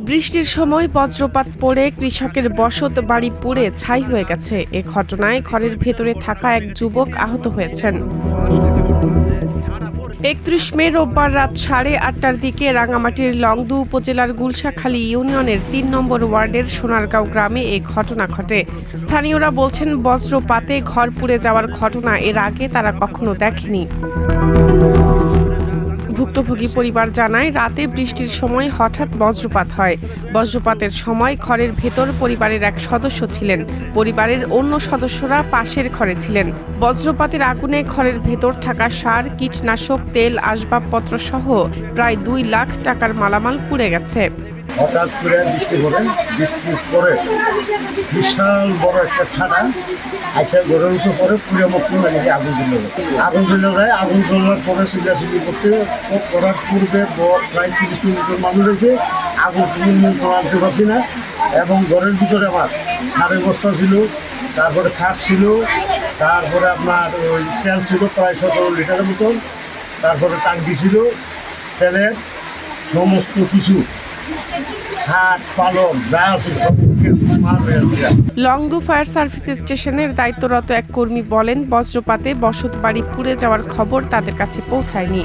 বৃষ্টির সময় বজ্রপাত পড়ে কৃষকের বসত বাড়ি পুড়ে ছাই হয়ে গেছে। এ ঘটনায় ঘরের ভেতরে থাকা এক যুবক আহত হয়েছেন। ৩১ মে রোববার রাত 8:30টার দিকে রাঙামাটির লংদু উপজেলার গুলশাখালী ইউনিয়নের ৩ নম্বর ওয়ার্ডের সোনারগাঁও গ্রামে এ ঘটনা ঘটে। স্থানীয়রা বলছেন, বজ্রপাতে ঘর পুড়ে যাওয়ার ঘটনা এর আগে তারা কখনো দেখেনি। ভুক্তভোগী পরিবার জানায়, রাতে বৃষ্টির সময় হঠাৎ বজ্রপাত হয়। বজ্রপাতের সময় ঘরের ভেতর পরিবারের এক সদস্য ছিলেন। পরিবারের অন্য সদস্যরা পাশের ঘরে ছিলেন। বজ্রপাতের আগুনে ঘরের ভেতর থাকা সার, কীটনাশক, তেল, আসবাবপত্র সহ প্রায় 2 লাখ টাকার মালামাল পুড়ে গেছে। হঠাৎ করে বৃষ্টির পরে বিশাল বড় একটা ঠাডা আইসা ঘরের উপর পরে পুড়ে মুক্তি মানে আগুন জ্বলে যায়। আগুন জ্বলার পরে সিগাসিগি করার পূর্বে প্রায় 30 মিনিটের মানুষ রেখে আগুন নিয়ন্ত্রণ আনতে পারছি না। এবং ঘরের ভিতরে আমার সারের বস্তা ছিল, তারপরে খাট ছিল, তারপরে আপনার ওই তেল ছিল প্রায় 17 লিটারের মতন, তারপরে টাঙ্কি ছিল তেলের, সমস্ত কিছু খাট পালক যা আছে সব লংদু ফায়ার সার্ভিস স্টেশনের দায়িত্বরত এক কর্মী বলেন, বজ্রপাতে বসত বাড়ি পুড়ে যাওয়ার খবর তাদের কাছে পৌঁছায়নি।